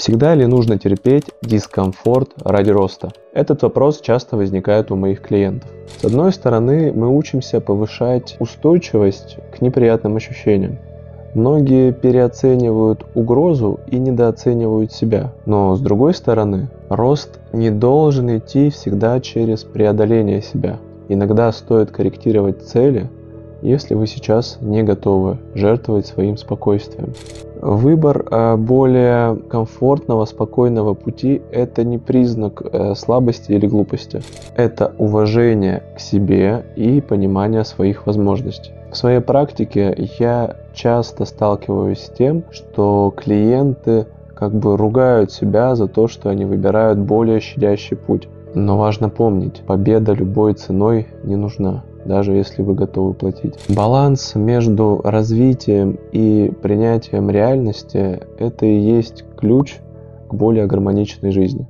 Всегда ли нужно терпеть дискомфорт ради роста? Этот вопрос часто возникает у моих клиентов. С одной стороны, мы учимся повышать устойчивость к неприятным ощущениям. Многие переоценивают угрозу и недооценивают себя. Но с другой стороны, рост не должен идти всегда через преодоление себя. Иногда стоит корректировать цели, если вы сейчас не готовы жертвовать своим спокойствием. Выбор более комфортного, спокойного пути – это не признак слабости или глупости. Это уважение к себе и понимание своих возможностей. В своей практике я часто сталкиваюсь с тем, что клиенты ругают себя за то, что они выбирают более щадящий путь. Но важно помнить, победа любой ценой не нужна, даже если вы готовы платить. Баланс между развитием и принятием реальности – это и есть ключ к более гармоничной жизни.